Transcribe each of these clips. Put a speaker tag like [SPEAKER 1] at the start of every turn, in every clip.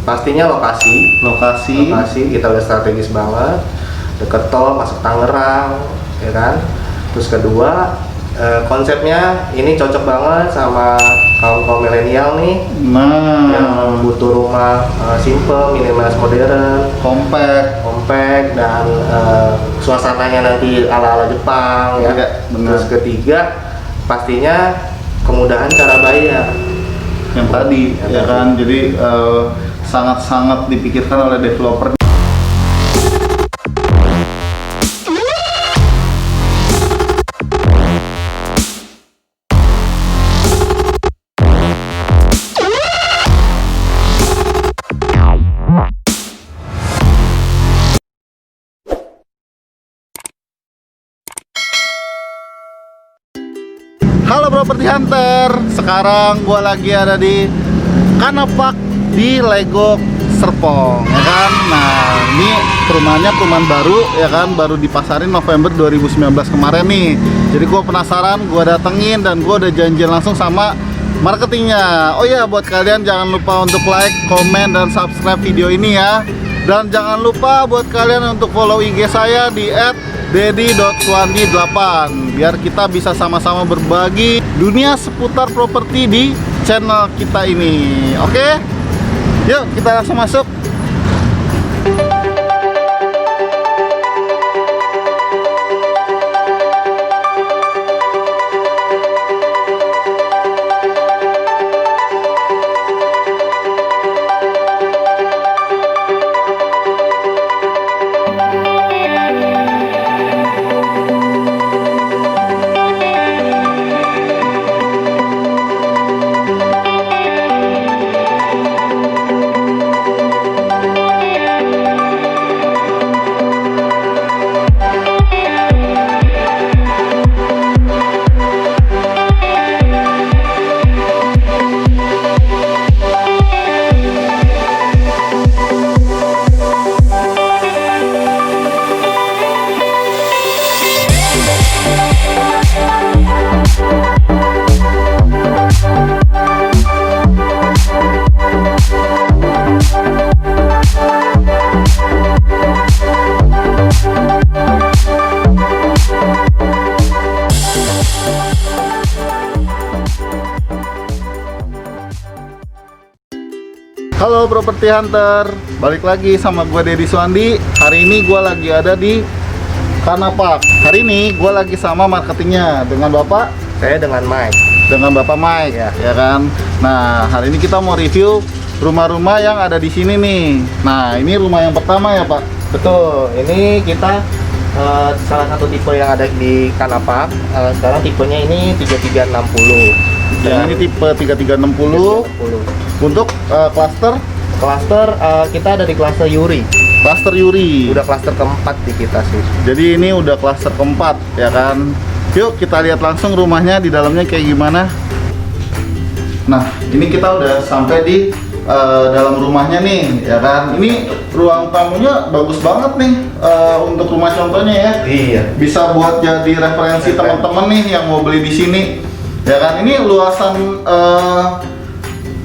[SPEAKER 1] Pastinya lokasi kita udah strategis banget, deket tol, masuk Tangerang, ya kan. Terus kedua, konsepnya ini cocok banget sama kaum milenial nih, yang butuh rumah simple, minimalis, modern, compact dan suasananya nanti ala-ala Jepang ya. Terus ketiga, pastinya kemudahan cara bayar.
[SPEAKER 2] Yang tadi ya kan, jadi sangat-sangat dipikirkan oleh developer. Halo Property Hunter, sekarang gua lagi ada di Kanapak di Legok Serpong, ya kan. Nah, ini perumahan baru, ya kan, baru dipasarin November 2019 kemarin nih. Jadi gua penasaran, gua datengin dan gua udah janjian langsung sama marketingnya. Oh ya, buat kalian jangan lupa untuk like, komen, dan subscribe video ini ya. Dan jangan lupa buat kalian untuk follow IG saya di @dedi.suandi8 biar kita bisa sama-sama berbagi dunia seputar properti di channel kita ini. Oke? Yuk kita langsung masuk. Halo Property Hunter, balik lagi sama gue Dedi Suandi. Hari ini gue lagi ada di Kanapak. Hari ini gue lagi sama marketingnya dengan Bapak.
[SPEAKER 1] Saya dengan Mike.
[SPEAKER 2] Dengan Bapak Mike ya kan. Nah, hari ini kita mau review rumah-rumah yang ada di sini nih. Nah, ini rumah yang pertama ya Pak.
[SPEAKER 1] Betul, ini kita salah satu tipe yang ada di Kanapak. Sekarang tipenya ini 3360.
[SPEAKER 2] Yang ini tipe 3360. Untuk klaster
[SPEAKER 1] kita ada di klaster Yuri.
[SPEAKER 2] Klaster Yuri.
[SPEAKER 1] Udah klaster keempat di kita sih.
[SPEAKER 2] Jadi ini udah klaster keempat ya kan. Yuk kita lihat langsung rumahnya di dalamnya kayak gimana. Nah, ini kita udah sampai di dalam rumahnya nih ya kan. Ini ruang tamunya bagus banget nih untuk rumah contohnya ya.
[SPEAKER 1] Iya.
[SPEAKER 2] Bisa buat jadi referensi teman-teman nih yang mau beli di sini. Ya kan. Ini luasan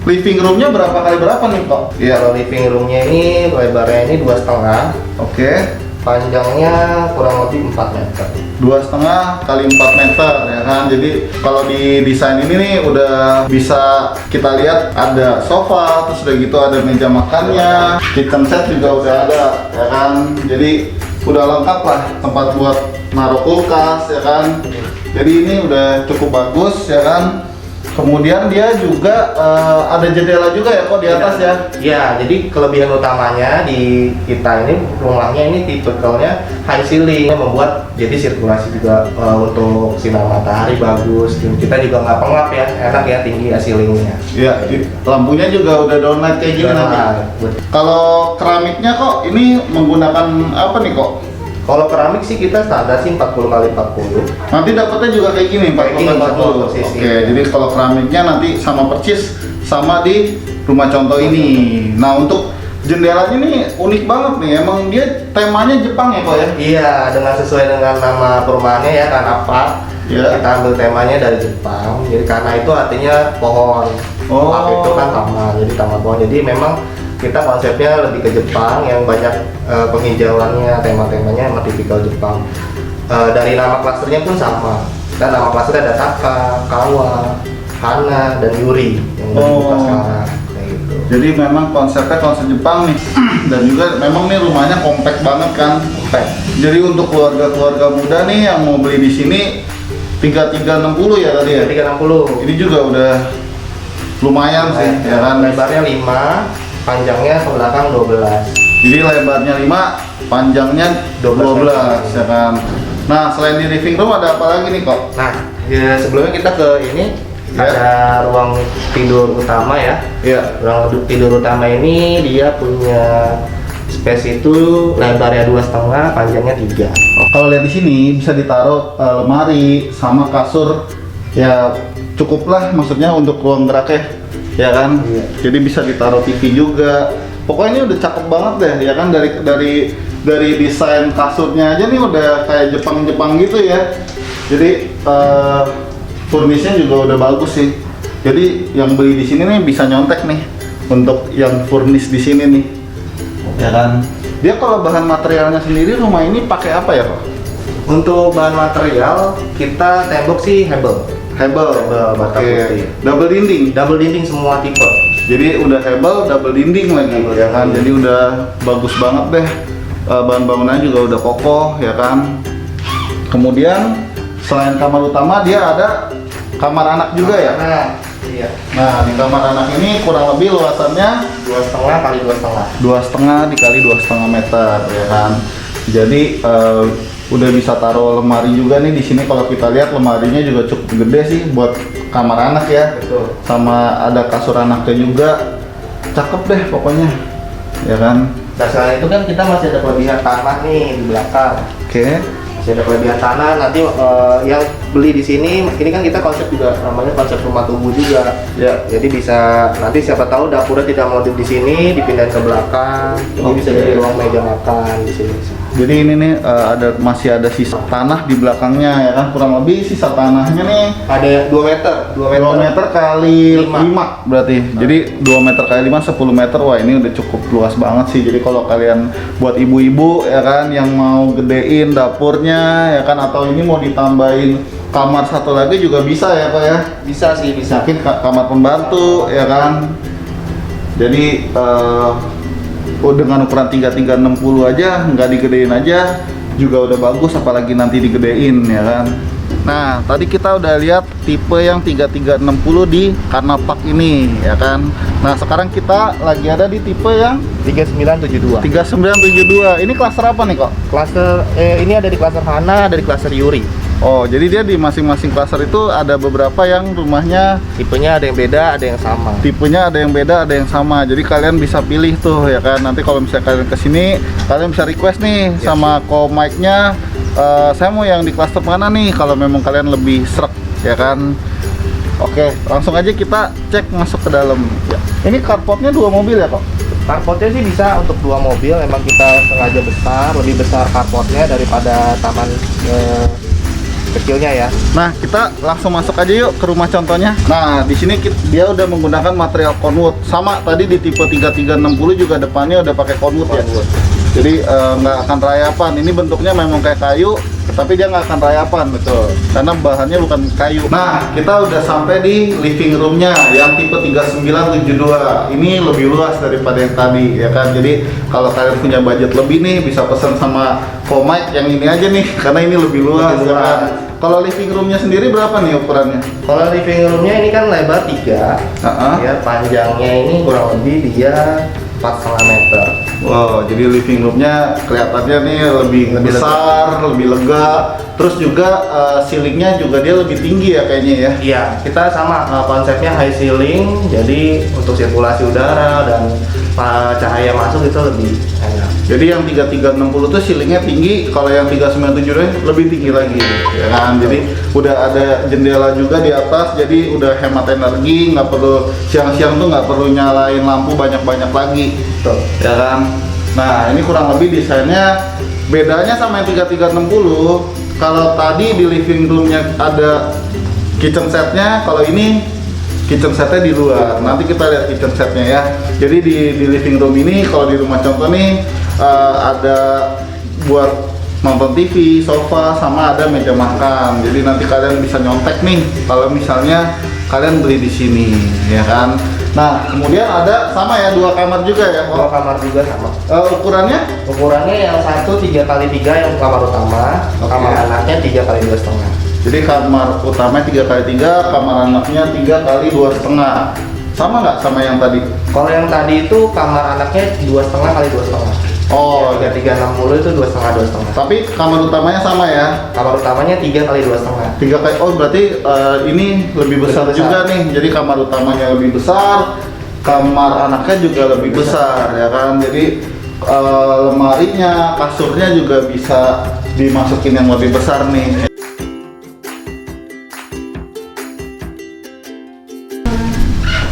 [SPEAKER 2] living roomnya berapa kali berapa nih Pak?
[SPEAKER 1] Iya, kalau living roomnya ini lebarnya ini 2,5.
[SPEAKER 2] Oke.
[SPEAKER 1] Panjangnya kurang lebih 4 meter.
[SPEAKER 2] 2,5 kali 4 meter ya kan. Jadi kalau di desain ini nih udah bisa kita lihat ada sofa, terus udah gitu ada meja makannya, kitchen set juga udah ada ya kan. Jadi udah lengkap lah, tempat buat naruh kulkas ya kan. Jadi ini udah cukup bagus ya kan. Kemudian dia juga ada jendela juga ya kok di atas ya?
[SPEAKER 1] Iya, jadi kelebihan utamanya di kita ini rumahnya ini tipikalnya high ceiling, membuat jadi sirkulasi juga untuk sinar matahari bagus. Kita juga nggak pengap ya, enak ya tinggi ya ceilingnya.
[SPEAKER 2] Iya, lampunya juga udah downlight kayak gini nanti. Kalau keramiknya kok ini menggunakan apa nih kok?
[SPEAKER 1] Kalau keramik sih kita standar sih 40 kali 40.
[SPEAKER 2] Nanti dapatnya juga kayak gini 40 kali 40. Oke, jadi kalau keramiknya nanti sama persis sama di rumah contoh ini. Nah, untuk jendelanya nih unik banget nih. Emang dia temanya Jepang ya kok ya?
[SPEAKER 1] Iya, dengan sesuai dengan nama perumahannya ya Kanapak.
[SPEAKER 2] Ya.
[SPEAKER 1] Kita ambil temanya dari Jepang. Jadi karena itu artinya pohon.
[SPEAKER 2] Oh.
[SPEAKER 1] Pak itu kan taman, jadi taman pohon. Jadi memang kita konsepnya lebih ke Jepang yang banyak penghijauannya, tema-temanya emang tipikal Jepang. Dari nama klasternya pun sama. Kita nama klasternya ada Taka, Kawa, Hana, dan Yuri yang udah dibuka sekarang. Kayak gitu.
[SPEAKER 2] Jadi memang konsepnya konsep Jepang nih. Dan juga memang nih rumahnya compact banget kan.
[SPEAKER 1] Compact.
[SPEAKER 2] Jadi untuk keluarga-keluarga muda nih yang mau beli di sini 3360 ya tadi ya.
[SPEAKER 1] 360.
[SPEAKER 2] Ini juga udah lumayan sih, ya kan?
[SPEAKER 1] Lebarnya 5, panjangnya ke belakang 12.
[SPEAKER 2] Jadi lebarnya 5, panjangnya 12 ya kan. Nah, selain di living room ada apa lagi nih kok?
[SPEAKER 1] Nah, ya, sebelumnya kita ke ini
[SPEAKER 2] Ya.
[SPEAKER 1] ada ruang tidur utama ya.
[SPEAKER 2] Iya.
[SPEAKER 1] Ruang tidur utama ini dia punya space itu lebarnya 2,5, panjangnya 3.
[SPEAKER 2] Kalau lihat di sini bisa ditaruh lemari sama kasur, ya cukuplah maksudnya untuk ruang geraknya, ya kan?
[SPEAKER 1] Iya.
[SPEAKER 2] Jadi bisa ditaruh TV juga. Pokoknya ini udah cakep banget deh, ya kan? Dari desain kasurnya aja nih udah kayak Jepang gitu ya. Jadi furnishnya juga udah bagus sih. Jadi yang beli di sini nih bisa nyontek nih untuk yang furnish di sini nih, ya kan? Dia kalau bahan materialnya sendiri rumah ini pakai apa ya Pak?
[SPEAKER 1] Untuk bahan material kita tembok sih hebel.
[SPEAKER 2] Hebel,
[SPEAKER 1] bata
[SPEAKER 2] pakai
[SPEAKER 1] putih.
[SPEAKER 2] double dinding.
[SPEAKER 1] Double dinding semua tipe.
[SPEAKER 2] Jadi udah hebel, double dinding lagi,
[SPEAKER 1] Double
[SPEAKER 2] ya kan?
[SPEAKER 1] dinding.
[SPEAKER 2] Jadi udah bagus banget deh. Bahan bangunannya juga udah kokoh, ya kan? Kemudian selain kamar utama dia ada kamar anak juga ya.
[SPEAKER 1] Nah, iya.
[SPEAKER 2] Nah di kamar anak ini kurang lebih luasannya
[SPEAKER 1] 2,5 kali 2,5.
[SPEAKER 2] 2,5 dikali 2,5 meter, ya kan? Jadi udah bisa taruh lemari juga nih di sini. Kalau kita lihat lemarinya juga cukup gede sih buat kamar anak ya.
[SPEAKER 1] Betul.
[SPEAKER 2] Sama ada kasur anaknya juga, cakep deh pokoknya, ya kan?
[SPEAKER 1] Nah, selain itu kan kita masih ada kelebihan tanah nih di belakang.
[SPEAKER 2] Oke.
[SPEAKER 1] Masih ada kelebihan tanah. Nanti yang beli di sini, ini kan kita konsep juga namanya konsep rumah tumbuh juga.
[SPEAKER 2] Ya.
[SPEAKER 1] Jadi bisa nanti siapa tahu dapurnya tidak mau di sini, dipindahin ke belakang. Jadi bisa
[SPEAKER 2] Oke.
[SPEAKER 1] jadi ruang meja makan di sini.
[SPEAKER 2] Jadi ini nih masih ada sisa tanah di belakangnya, ya kan? Kurang lebih sisa tanahnya nih
[SPEAKER 1] Ada 2 meter, 2 meter.
[SPEAKER 2] 2 meter kali 5
[SPEAKER 1] 5.
[SPEAKER 2] berarti. Jadi 2 meter kali 5 10 meter. Wah, ini udah cukup luas banget sih. Jadi kalau kalian buat ibu-ibu ya kan yang mau gedein dapurnya ya kan, atau ini mau ditambahin kamar satu lagi juga bisa ya Pak ya.
[SPEAKER 1] Bisa sih, bisa.
[SPEAKER 2] Mungkin kamar pembantu ya kan. Jadi dengan ukuran 3360 aja, nggak digedein aja juga udah bagus, apalagi nanti digedein ya kan. Nah, tadi kita udah lihat tipe yang 3360 di Kanapak ini ya kan. Nah, sekarang kita lagi ada di tipe yang
[SPEAKER 1] 3972.
[SPEAKER 2] 3972. Ini klaster apa nih kok?
[SPEAKER 1] Klaster ini ada di klaster Hana, ada di klaster Yuri.
[SPEAKER 2] Oh, jadi dia di masing-masing klaster itu ada beberapa yang rumahnya
[SPEAKER 1] Tipenya ada yang beda, ada yang sama.
[SPEAKER 2] tipenya ada yang beda, ada yang sama. Jadi kalian bisa pilih tuh ya kan. Nanti kalau misalnya kalian kesini, kalian bisa request nih
[SPEAKER 1] Yes.
[SPEAKER 2] sama mic-nya. Saya mau yang di cluster mana nih? Kalau memang kalian lebih srek ya kan. Oke, langsung aja kita cek masuk ke dalam. Ya. Ini carportnya 2 mobil ya kok?
[SPEAKER 1] Carportnya sih bisa untuk 2 mobil. Emang kita sengaja besar, lebih besar carportnya daripada taman kecilnya ya.
[SPEAKER 2] Nah, kita langsung masuk aja yuk ke rumah contohnya. Nah, di sini dia udah menggunakan material conwood. Sama tadi di tipe 3360 juga depannya udah pakai conwood ya.
[SPEAKER 1] Conwood.
[SPEAKER 2] Jadi nggak akan rayapan. Ini bentuknya memang kayak kayu, tapi dia nggak akan rayapan.
[SPEAKER 1] Betul.
[SPEAKER 2] Karena bahannya bukan kayu. Nah, kita udah sampai di living roomnya yang tipe 3972. Ini lebih luas daripada yang tadi ya kan. Jadi kalau kalian punya budget lebih nih, bisa pesan sama Komike yang ini aja nih, karena ini lebih luas.
[SPEAKER 1] Lebih
[SPEAKER 2] Ya kan?
[SPEAKER 1] luas.
[SPEAKER 2] Kalau living roomnya sendiri berapa nih ukurannya?
[SPEAKER 1] Kalau living roomnya ini kan lebar 3, ya panjangnya ini kurang lebih dia 4,5 meter.
[SPEAKER 2] Wow, jadi living roomnya kelihatannya nih lebih
[SPEAKER 1] Lebih
[SPEAKER 2] besar, lebih lega. Terus juga ceilingnya juga dia lebih tinggi ya kayaknya ya.
[SPEAKER 1] Iya, kita sama konsepnya high ceiling, jadi untuk sirkulasi udara dan cahaya masuk itu lebih enak.
[SPEAKER 2] Jadi yang 3360 tuh ceilingnya tinggi, kalau yang 397 lebih tinggi lagi, ya kan? Jadi udah ada jendela juga di atas, jadi udah hemat energi, nggak perlu siang-siang tuh nggak perlu nyalain lampu banyak-banyak lagi,
[SPEAKER 1] Betul.
[SPEAKER 2] ya kan? Nah ini kurang lebih desainnya bedanya sama yang 3360. Kalau tadi di living roomnya ada kitchen setnya, kalau ini kitchen setnya di luar. Nanti kita lihat kitchen setnya ya. Jadi di living room ini, kalau di rumah contoh nih ada buat nonton TV, sofa, sama ada meja makan. Jadi nanti kalian bisa nyontek nih kalau misalnya kalian beli di sini, ya kan. Nah, kemudian ada sama ya 2 kamar juga ya.
[SPEAKER 1] Dua kamar juga sama.
[SPEAKER 2] Ukurannya?
[SPEAKER 1] Ukurannya yang satu 3x3 yang kamar utama, kamar anaknya 3x2,5.
[SPEAKER 2] Jadi kamar utama 3x3, kamar anaknya 3x2,5. Sama nggak sama yang tadi?
[SPEAKER 1] Kalau yang tadi itu kamar anaknya 2,5x2,5.
[SPEAKER 2] Oh,
[SPEAKER 1] ya 360 itu 2,5x2,5.
[SPEAKER 2] tapi kamar utamanya sama ya?
[SPEAKER 1] Kamar utamanya 3x2,5.
[SPEAKER 2] 3 kali. Oh, berarti ini lebih besar juga nih. Jadi kamar utamanya lebih besar, kamar anaknya juga lebih besar, ya kan. Jadi lemarinya, kasurnya juga bisa dimasukin yang lebih besar nih.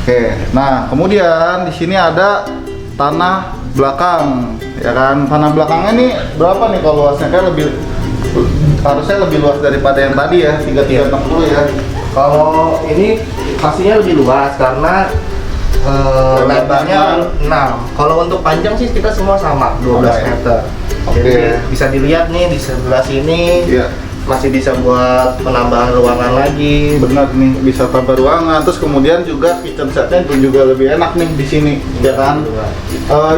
[SPEAKER 2] Oke, nah kemudian di sini ada tanah belakang, ya kan. Tanah belakangnya ini berapa nih kalau luasnya? Kan harusnya lebih luas daripada yang tadi ya, 360 ya.
[SPEAKER 1] Kalau ini pastinya lebih luas karena lebarnya 6. Kalau untuk panjang sih kita semua sama 12 meter. Jadi bisa dilihat nih di sebelah sini.
[SPEAKER 2] Iya.
[SPEAKER 1] Masih bisa buat penambahan ruangan lagi.
[SPEAKER 2] Benar nih, bisa tambah ruangan. Terus kemudian juga kitchen setnya juga lebih enak nih di sini, ya kan.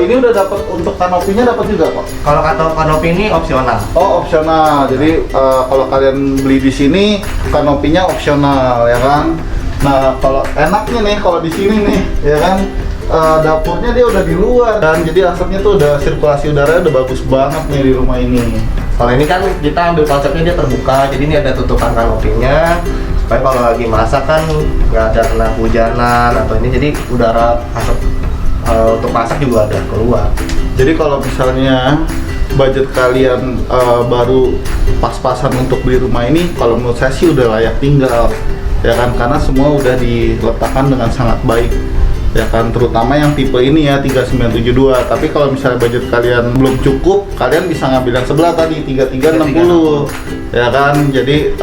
[SPEAKER 2] Ini udah dapat untuk kanopinya, dapat juga kok.
[SPEAKER 1] Kalau kanopi ini opsional.
[SPEAKER 2] Oh, opsional. Jadi kalau kalian beli di sini kanopinya opsional, ya kan. Nah, kalau enaknya nih kalau di sini nih, ya kan. Dapurnya dia udah di luar dan jadi asapnya tuh udah sirkulasi udaranya udah bagus banget nih di rumah ini.
[SPEAKER 1] Kalau ini kan kita ambil konsepnya dia terbuka, jadi ini ada tutupan kanopinya supaya kalau lagi masak kan nggak ada kena hujanan atau ini, jadi udara asap untuk masak juga ada keluar.
[SPEAKER 2] Jadi kalau misalnya budget kalian baru pas-pasan untuk beli rumah ini, kalau menurut saya sih udah layak tinggal, ya kan, karena semua udah diletakkan dengan sangat baik, ya kan, terutama yang tipe ini ya 3972. Tapi kalau misalnya budget kalian belum cukup, kalian bisa ngambil yang sebelah tadi 3360, ya kan. Jadi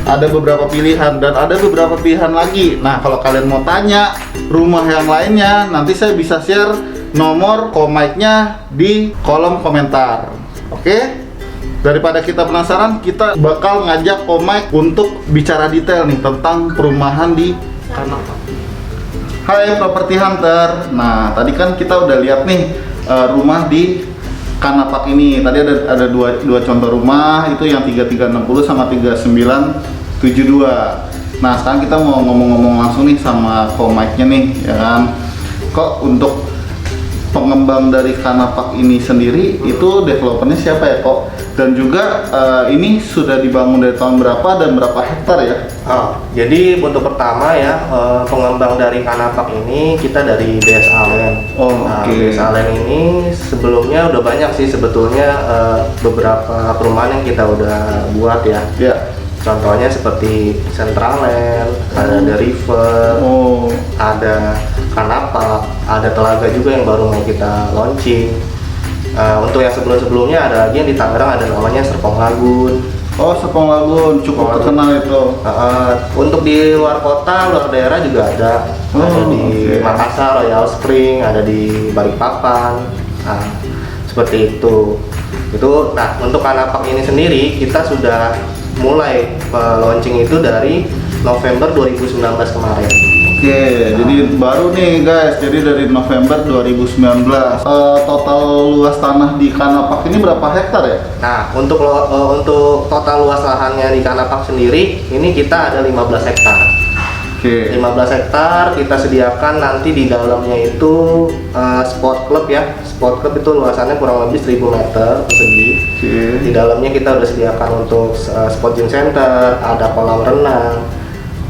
[SPEAKER 2] ada beberapa pilihan dan ada beberapa pilihan lagi. Nah, kalau kalian mau tanya rumah yang lainnya, nanti saya bisa share nomor Komike-nya di kolom komentar. Oke? Daripada kita penasaran, kita bakal ngajak Komike untuk bicara detail nih tentang perumahan di Kanapak. Hai Property Hunter. Nah, tadi kan kita udah lihat nih rumah di Kanapak ini. Tadi ada dua contoh rumah, itu yang 3360 sama 3972. Nah, sekarang kita mau ngomong-ngomong langsung nih sama Komike-nya nih, ya kan. Kok untuk pengembang dari Kanapak ini sendiri itu developernya siapa ya kok? Dan juga ini sudah dibangun dari tahun berapa dan berapa hektar ya?
[SPEAKER 1] Jadi untuk pertama ya, pengembang dari Kanapak ini kita dari BS Allen. BS Allen ini sebelumnya udah banyak sih sebetulnya beberapa perumahan yang kita udah buat ya. Contohnya seperti Centraland, ada The River, ada Kanapak, ada Telaga juga yang baru mau kita launching. Untuk yang sebelum-sebelumnya ada lagi yang di Tangerang, ada namanya Serpong Lagun.
[SPEAKER 2] Oh, Serpong Lagun, cukup terkenal itu.
[SPEAKER 1] Untuk di luar kota, luar daerah juga ada. Ada di Makassar, Royal Spring, ada di Balikpapan. Nah, seperti itu. Nah, untuk Kanapak ini sendiri kita sudah mulai launching itu dari November 2019 kemarin.
[SPEAKER 2] Jadi baru nih guys, jadi dari November 2019. Total luas tanah di Kanapak ini berapa hektar ya?
[SPEAKER 1] Nah, untuk total luas lahannya di Kanapak sendiri, ini kita ada 15 hektar. 15 hektar kita sediakan nanti di dalamnya itu sport club ya. Sport club itu luasannya kurang lebih 1000 meter persegi. Di dalamnya kita udah sediakan untuk sport gym center, ada kolam renang,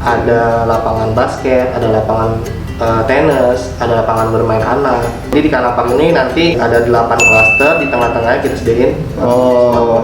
[SPEAKER 1] ada lapangan basket, ada lapangan tenis, ada lapangan bermain anak. Jadi di Kanapak ini nanti ada 8 klaster, di tengah-tengahnya kita sediain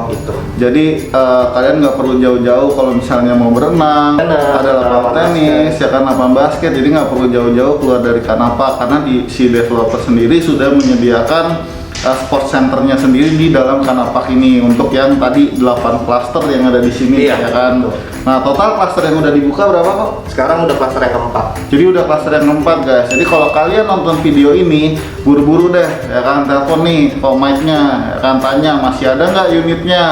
[SPEAKER 1] gitu.
[SPEAKER 2] Jadi kalian nggak perlu jauh-jauh kalau misalnya mau berenang, ada lapangan tenis, ya kan, lapangan basket. Jadi nggak perlu jauh-jauh keluar dari Kanapak karena si developer sendiri sudah menyediakan sport centernya sendiri di dalam Kanapak ini untuk yang tadi 8 klaster yang ada di sini,
[SPEAKER 1] Iya,
[SPEAKER 2] ya kan.
[SPEAKER 1] betul.
[SPEAKER 2] Nah, total klaster yang udah dibuka berapa kok?
[SPEAKER 1] Sekarang udah klaster yang keempat.
[SPEAKER 2] Jadi udah klaster yang keempat, guys. Jadi kalau kalian nonton video ini, buru-buru deh, ya kan, telepon nih kok mic-nya, ya kan, tanya masih ada nggak unitnya,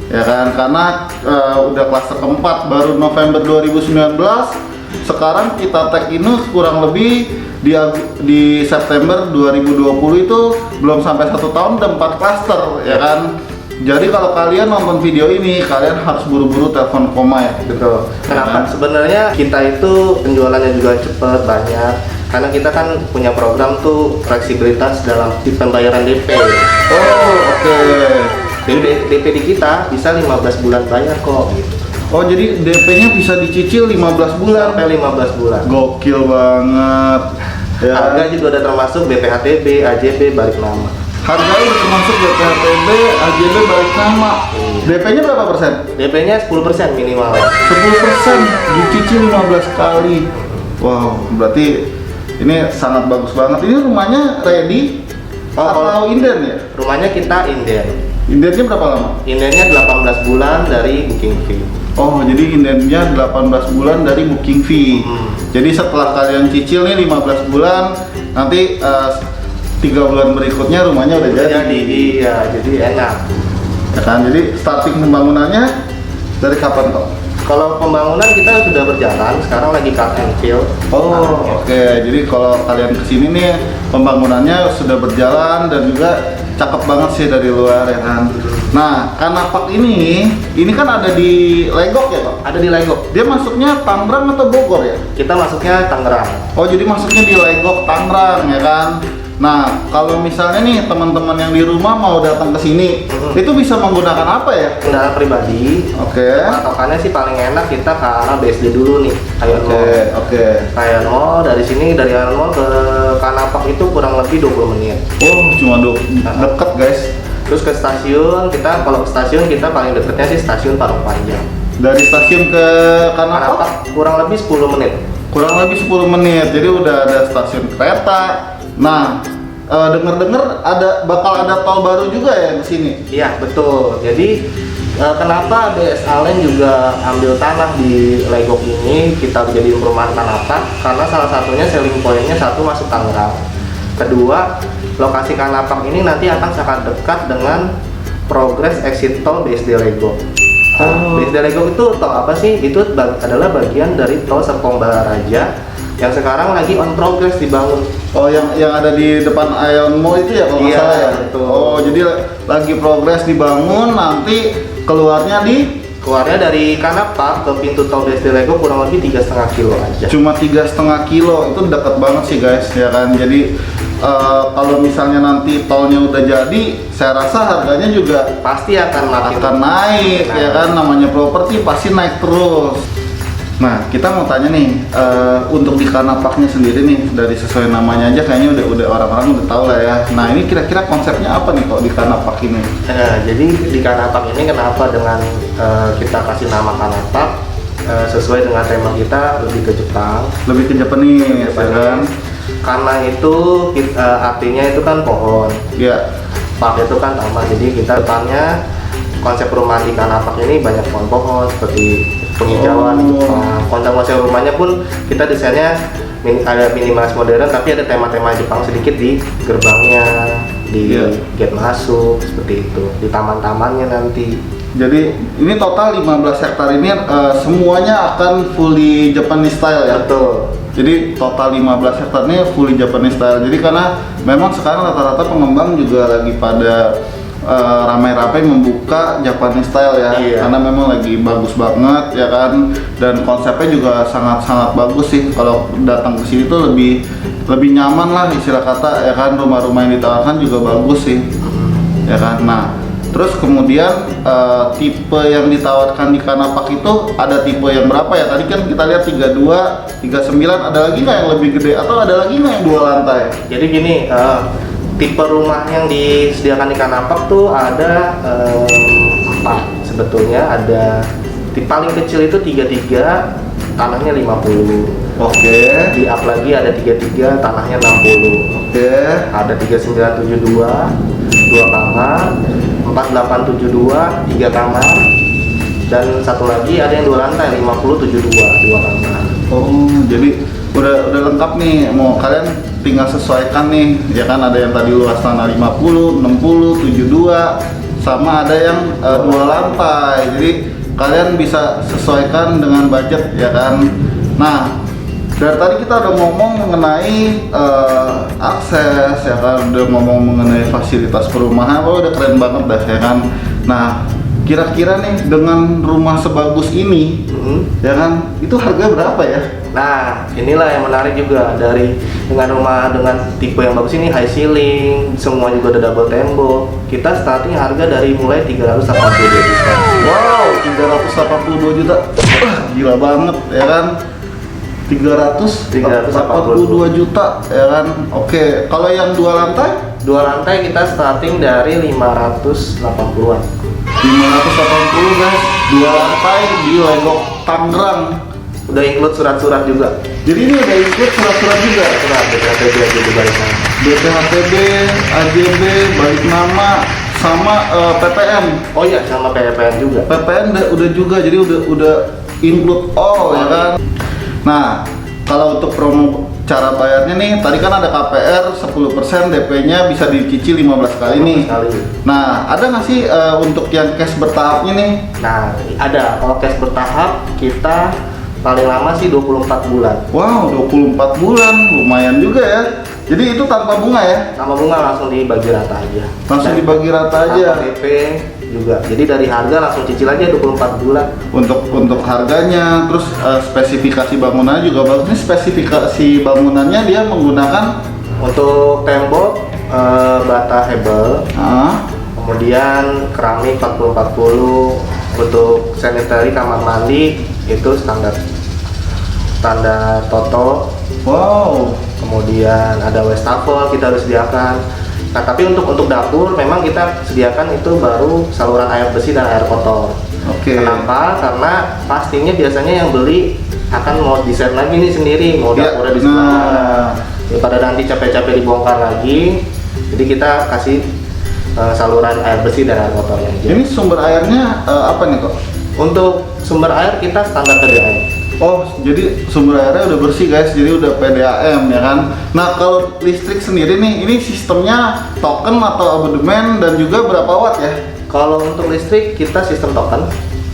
[SPEAKER 2] ya kan, karena udah klaster keempat baru November 2019. Sekarang kita tag ini kurang lebih di September 2020 itu belum sampai 1 tahun udah 4 klaster, ya kan. Jadi kalau kalian nonton video ini, kalian harus buru-buru telepon Komai.
[SPEAKER 1] Betul. Kenapa?
[SPEAKER 2] Ya.
[SPEAKER 1] Sebenarnya kita itu penjualannya juga cepet, banyak. Karena kita kan punya program tuh fleksibilitas dalam pembayaran DP.
[SPEAKER 2] Oh, oke.
[SPEAKER 1] DP di kita bisa 15 bulan bayar kok. Gitu.
[SPEAKER 2] Oh, jadi DP-nya bisa dicicil 15 bulan.
[SPEAKER 1] Sampai 15 bulan.
[SPEAKER 2] Gokil banget. Ya.
[SPEAKER 1] Harga juga udah termasuk BPHTB, AJB, balik nama.
[SPEAKER 2] Harganya udah termasuk BPHTB, AJB, balik nama. DP-nya berapa persen?
[SPEAKER 1] DP-nya 10% minimal.
[SPEAKER 2] 10% dicicil 15 kali. Wow, berarti ini sangat bagus banget. Ini rumahnya ready atau inden ya?
[SPEAKER 1] Rumahnya kita inden.
[SPEAKER 2] Indennya berapa lama?
[SPEAKER 1] Indennya 18 bulan dari booking fee.
[SPEAKER 2] Oh, jadi indennya 18 bulan dari booking fee. Jadi setelah kalian cicil nih 15 bulan, nanti 3 bulan berikutnya rumahnya udah jadi.
[SPEAKER 1] Iya, jadi enak.
[SPEAKER 2] Ya kan, jadi starting pembangunannya dari kapan kok?
[SPEAKER 1] Kalau pembangunan kita sudah berjalan, sekarang lagi cut and fill.
[SPEAKER 2] Oh, oke. Jadi kalau kalian kesini nih, pembangunannya sudah berjalan dan juga cakep banget sih dari luar, ya kan. Nah, Kanapak ini kan ada di Legok ya, Pak?
[SPEAKER 1] Ada di Legok.
[SPEAKER 2] Dia masuknya Tangerang atau Bogor ya?
[SPEAKER 1] Kita masuknya Tangerang.
[SPEAKER 2] Oh, jadi masuknya di Legok Tangerang, ya kan? Nah, kalau misalnya nih teman-teman yang di rumah mau datang ke sini, itu bisa menggunakan apa ya?
[SPEAKER 1] Kendaraan pribadi.
[SPEAKER 2] Oke.
[SPEAKER 1] Patokannya sih paling enak kita ke arah BSD dulu nih, Ayon
[SPEAKER 2] Oke,
[SPEAKER 1] Mall.
[SPEAKER 2] oke.
[SPEAKER 1] Ayon Mall dari sini, dari Ayon Mall ke Kanapak itu kurang lebih 20 menit.
[SPEAKER 2] Oh, cuma deket, guys.
[SPEAKER 1] Terus ke stasiun, kalau ke stasiun kita paling dekatnya sih stasiun Parung Panjang.
[SPEAKER 2] Dari stasiun ke Kanapak
[SPEAKER 1] Kanapak kurang lebih 10 menit.
[SPEAKER 2] kurang lebih 10 menit. Jadi udah ada stasiun kereta. Nah, dengar-dengar bakal ada tol baru juga ya di sini.
[SPEAKER 1] Iya, betul. Jadi kenapa BS Allen juga ambil tanah di Legok ini kita jadi perumahan Kanapak? Karena salah satunya selling point-nya satu masuk Tangerang. Kedua, lokasi Kanapak ini nanti akan sangat dekat dengan progres exit tol BSD Legok. BSD Legok itu tol apa sih? Itu adalah bagian dari tol Serpong Balaraja yang sekarang lagi on progress dibangun.
[SPEAKER 2] Oh, yang ada di depan Ayon Mall itu ya kalau nggak
[SPEAKER 1] Iya,
[SPEAKER 2] salah ya?
[SPEAKER 1] betul.
[SPEAKER 2] Oh, jadi lagi progres dibangun, nanti keluarnya
[SPEAKER 1] dari Kanapak ke pintu tol BSD Legok kurang lebih 3,5 kilo aja.
[SPEAKER 2] cuma 3,5 kilo, itu dekat banget sih guys, ya kan. Jadi kalau misalnya nanti tolnya udah jadi, saya rasa harganya juga
[SPEAKER 1] Pasti akan makin
[SPEAKER 2] naik, ya kan. Namanya properti pasti naik terus. Nah, kita mau tanya nih, untuk di Kanapaknya sendiri nih, dari sesuai namanya aja kayaknya udah orang-orang udah tahu lah ya. Nah, ini kira-kira konsepnya apa nih kok di Kanapak ini?
[SPEAKER 1] Nah, jadi di Kanapak ini kenapa dengan kita kasih nama Kanapak sesuai dengan tema kita lebih ke Jepang.
[SPEAKER 2] Lebih ke Japanese, ya kan?
[SPEAKER 1] Karena itu artinya itu kan pohon.
[SPEAKER 2] Ya.
[SPEAKER 1] Pak itu kan taman. Jadi kita depannya konsep perumahan di Kanapak ini banyak pohon-pohon seperti penghijauan di Jepang. Konsep rumahnya pun kita desainnya ada minimalis modern tapi ada tema-tema Jepang sedikit di gerbangnya, di gate masuk seperti itu, di taman-tamannya nanti.
[SPEAKER 2] Jadi ini total 15 hektar ini semuanya akan fully Japanese style ya?
[SPEAKER 1] Betul.
[SPEAKER 2] Jadi total 15 hektar ini fully Japanese style. Jadi karena memang sekarang rata-rata pengembang juga lagi pada ramai-ramai membuka Japanese style ya.
[SPEAKER 1] Iya.
[SPEAKER 2] Karena memang lagi bagus banget ya kan, dan konsepnya juga sangat-sangat bagus sih. Kalau datang ke sini tuh lebih nyaman lah istilah kata ya kan. Rumah-rumah yang ditawarkan juga bagus sih ya kan. Nah, terus kemudian tipe yang ditawarkan di Kanapak itu ada tipe yang berapa ya? Tadi kan kita lihat 32, 39, ada lagi nggak yang lebih gede atau ada lagi nggak yang 2 lantai?
[SPEAKER 1] Jadi gini, tipe rumah yang disediakan di Kanapak tuh ada 4 sebetulnya. Ada paling kecil itu 33, tanahnya 50.
[SPEAKER 2] Oke.
[SPEAKER 1] Di up lagi ada 33, tanahnya 60.
[SPEAKER 2] Oke.
[SPEAKER 1] Ada 3972, 2 kamar, 4872, 3 kamar, dan satu lagi ada yang 2 lantai 5072, 2 kamar.
[SPEAKER 2] Oh, jadi udah lengkap nih. Mau kalian tinggal sesuaikan nih, ya kan, ada yang tadi luas tanah 50, 60, 72, sama ada yang 2 lantai. Jadi kalian bisa sesuaikan dengan budget, ya kan. Nah, dari tadi kita udah ngomong mengenai akses, ya kan, udah ngomong mengenai fasilitas perumahan, udah keren banget dah, ya kan. Nah, kira-kira nih dengan rumah sebagus ini, ya kan, itu harga berapa ya?
[SPEAKER 1] Nah, inilah yang menarik juga dengan rumah dengan tipe yang bagus ini, high ceiling, semua juga ada double tembok. Kita starting harga dari mulai 382 juta.
[SPEAKER 2] Wow, 382 juta. Gila banget, ya kan. 382 juta, ya kan. Oke, kalau yang 2 lantai?
[SPEAKER 1] 2 lantai kita starting dari 580-an.
[SPEAKER 2] 580 guys, 2 lantai di Legok Tangerang.
[SPEAKER 1] Udah include surat-surat juga.
[SPEAKER 2] Jadi ini udah include surat-surat juga.
[SPEAKER 1] Surat BPHTB aja di balik nama.
[SPEAKER 2] BPHTB, AJB, balik nama, sama PPN.
[SPEAKER 1] Oh iya, sama PPN juga.
[SPEAKER 2] PPN udah juga, jadi udah include all, ya kan. Nah, kalau untuk promo cara bayarnya nih, tadi kan ada KPR 10%, DP-nya bisa dicicil 15 kali nih. Nah, ada nggak sih untuk yang cash bertahapnya nih?
[SPEAKER 1] Nah, ada. Kalau cash bertahap kita paling lama sih 24 bulan.
[SPEAKER 2] Wow, 24 bulan, lumayan juga ya. Jadi itu tanpa bunga ya?
[SPEAKER 1] Tanpa bunga, langsung dibagi rata aja.
[SPEAKER 2] Langsung dibagi rata aja.
[SPEAKER 1] Tanpa DP juga. Jadi dari harga langsung cicil aja 24 bulan.
[SPEAKER 2] Untuk harganya, terus spesifikasi bangunannya juga bagus. Ini spesifikasi bangunannya dia menggunakan
[SPEAKER 1] untuk tembok bata hebel. Kemudian keramik 40-40. Untuk sanitary kamar mandi itu standar Toto.
[SPEAKER 2] Wow.
[SPEAKER 1] Kemudian ada wastafel kita harus sediakan. Nah, tapi untuk dapur memang kita sediakan itu baru saluran air bersih dan air kotor.
[SPEAKER 2] Oke.
[SPEAKER 1] Kenapa? Karena pastinya biasanya yang beli akan mau desain lagi nih sendiri, mau dapurnya di sebelah mana. Daripada nanti capek-capek dibongkar lagi, jadi kita kasih saluran air bersih dan air kotornya aja.
[SPEAKER 2] Ini sumber airnya apa nih kok?
[SPEAKER 1] Untuk sumber air kita standar PDAM.
[SPEAKER 2] Oh, jadi sumber airnya udah bersih guys, jadi udah PDAM, ya kan. Nah, kalau listrik sendiri nih, ini sistemnya token atau abodemen dan juga berapa watt ya?
[SPEAKER 1] Kalau untuk listrik kita sistem token.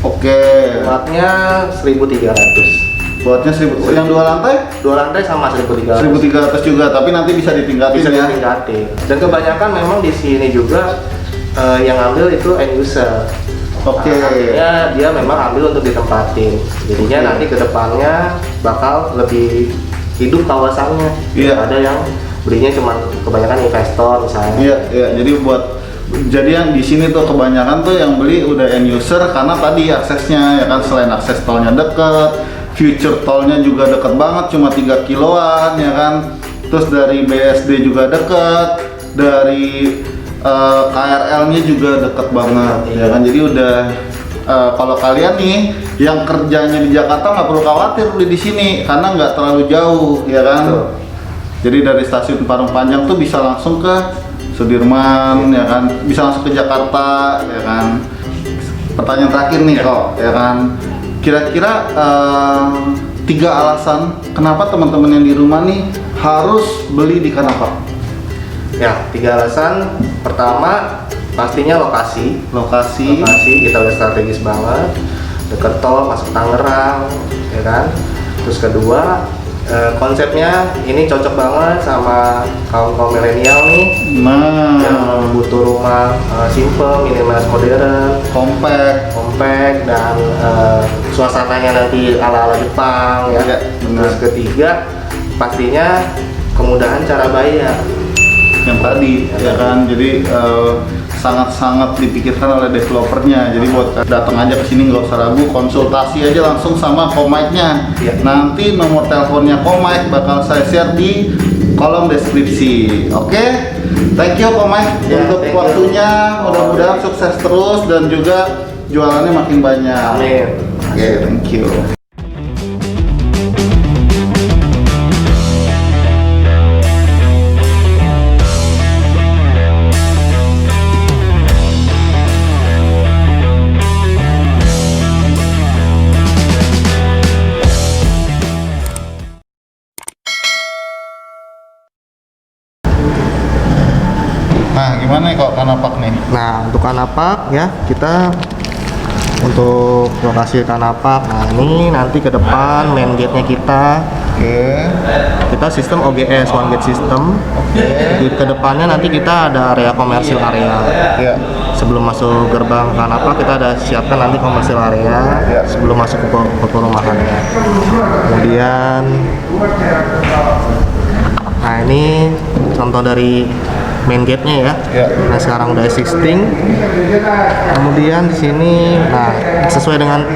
[SPEAKER 2] Oke.
[SPEAKER 1] Wattnya 1300.
[SPEAKER 2] Wattnya 1000. Yang 2 lantai?
[SPEAKER 1] 2 lantai sama 1300.
[SPEAKER 2] 1300 juga, tapi nanti bisa ditingkatin
[SPEAKER 1] Bisa
[SPEAKER 2] ya.
[SPEAKER 1] ditingkatin. Dan kebanyakan memang di sini juga yang ambil itu end user.
[SPEAKER 2] Oke.
[SPEAKER 1] Artinya dia memang ambil untuk ditempatin. Jadinya nanti kedepannya bakal lebih hidup kawasannya.
[SPEAKER 2] Iya.
[SPEAKER 1] Ada yang belinya cuma kebanyakan investor misalnya.
[SPEAKER 2] Iya, iya. Jadi yang di sini tuh kebanyakan tuh yang beli udah end user karena tadi aksesnya, ya kan, selain akses tolnya deket, future tolnya juga deket banget, cuma 3 kiloan, ya kan. Terus dari BSD juga deket, dari KRL-nya juga deket banget, ya kan. Jadi udah kalau kalian nih yang kerjanya di Jakarta nggak perlu khawatir beli di sini karena nggak terlalu jauh, ya kan.
[SPEAKER 1] Betul.
[SPEAKER 2] Jadi dari stasiun Parung Panjang tuh bisa langsung ke Sudirman, ya kan, bisa langsung ke Jakarta, ya kan. Pertanyaan terakhir nih kok, ya kan, kira-kira 3 alasan kenapa teman-teman yang di rumah nih harus beli di Kanapak?
[SPEAKER 1] Ya, 3 alasan. Pertama, pastinya lokasi kita udah strategis banget, deket tol, masuk Tangerang, ya kan. Terus kedua, konsepnya ini cocok banget sama kaum milenial nih. Yang butuh rumah simple, minimalis, modern, compact dan suasananya nanti ala-ala Jepang, ya. Terus ketiga, pastinya kemudahan cara bayar.
[SPEAKER 2] Yang tadi, ya kan, jadi sangat-sangat dipikirkan oleh developernya. Jadi buat datang aja ke sini nggak usah ragu, konsultasi aja langsung sama Komike-nya. Nanti nomor teleponnya Komike bakal saya share di kolom deskripsi. Oke, thank you Komike untuk waktunya. Mudah-mudahan sukses terus dan juga jualannya makin banyak.
[SPEAKER 1] Amin.
[SPEAKER 2] Oke, thank you. gimana nih kok Kanapak nih?
[SPEAKER 1] Nah, untuk Kanapak ya, kita untuk lokasi Kanapak. Nah, ini nanti ke depan main gate-nya kita.
[SPEAKER 2] Oke.
[SPEAKER 1] Kita sistem OGS, one gate system. Di ke depannya nanti kita ada area komersil area.
[SPEAKER 2] Ya.
[SPEAKER 1] Sebelum masuk gerbang Kanapak kita ada siapkan nanti komersil area
[SPEAKER 2] Ya.
[SPEAKER 1] sebelum masuk ke perumahannya. Kemudian, nah ini contoh dari main gate-nya ya.
[SPEAKER 2] Ya.
[SPEAKER 1] Nah, sekarang udah existing. Kemudian di sini, nah sesuai dengan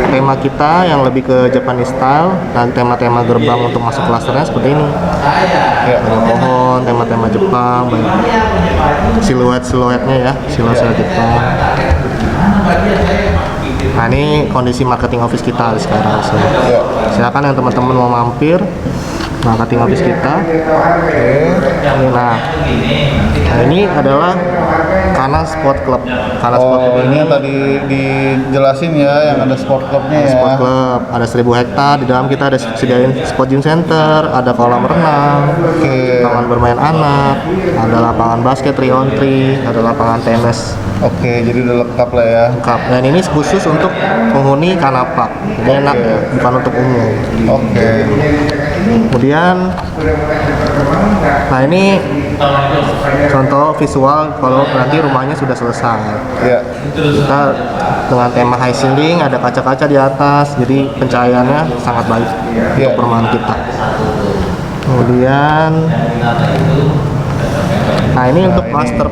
[SPEAKER 1] tema kita yang lebih ke Japanese style. Nah, tema-tema gerbang untuk masuk klasternya seperti ini.
[SPEAKER 2] Ya.
[SPEAKER 1] Ada pohon, tema-tema Jepang, banyak siluet-siluetnya ya, siluet-siluet Jepang. Nah, ini kondisi marketing office kita sekarang.
[SPEAKER 2] Ya.
[SPEAKER 1] Silakan yang teman-teman mau mampir marketing office kita. Nah, ini adalah Kana Sport Club. Kana Sport Club
[SPEAKER 2] ini yang tadi dijelasin ya, yang ada sport clubnya ya.
[SPEAKER 1] Sport Club ada 1000 hektar. Di dalam kita ada sediain sport gym center, ada kolam renang, taman bermain anak, ada lapangan basket 3-on-3, ada lapangan tenis.
[SPEAKER 2] Oke, jadi udah lengkap lah ya.
[SPEAKER 1] Lengkap. Dan ini khusus untuk penghuni Kanapak. Jadi enak, bukan untuk umum.
[SPEAKER 2] Oke.
[SPEAKER 1] Kemudian, nah ini contoh visual kalau nanti rumahnya sudah selesai.
[SPEAKER 2] Ya.
[SPEAKER 1] Kita dengan tema high ceiling, ada kaca-kaca di atas, jadi pencahayaannya sangat baik untuk perumahan kita. Kemudian, nah ini untuk master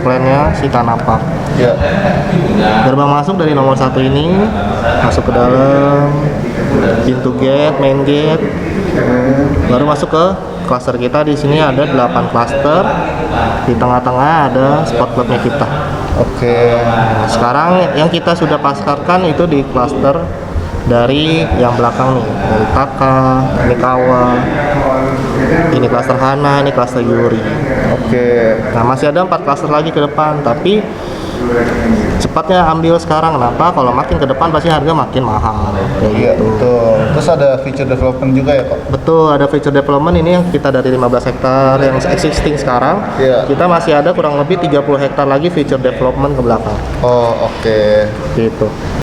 [SPEAKER 1] plan-nya si Kanapak.
[SPEAKER 2] Ya.
[SPEAKER 1] Gerbang masuk dari nomor 1 ini, masuk ke dalam, pintu gate, main gate, baru masuk ke klaster kita. Di sini ada 8 klaster, di tengah-tengah ada sport clubnya kita.
[SPEAKER 2] Oke.
[SPEAKER 1] Nah, sekarang yang kita sudah pasarkan itu di klaster dari yang belakang nih, dari Taka, ini Kawa, ini klaster Hana, ini klaster Yuri.
[SPEAKER 2] Oke.
[SPEAKER 1] Nah, masih ada 4 klaster lagi ke depan, tapi cepatnya ambil sekarang. Kenapa? Kalau makin ke depan pasti harga makin mahal. Kayak
[SPEAKER 2] Iya,
[SPEAKER 1] gitu.
[SPEAKER 2] betul. Terus ada feature development juga ya kok?
[SPEAKER 1] Betul, ada feature development ini yang kita dari 15 hektar yang existing sekarang.
[SPEAKER 2] Iya.
[SPEAKER 1] Kita masih ada kurang lebih 30 hektar lagi feature development ke belakang.
[SPEAKER 2] Oh, oke.
[SPEAKER 1] Gitu.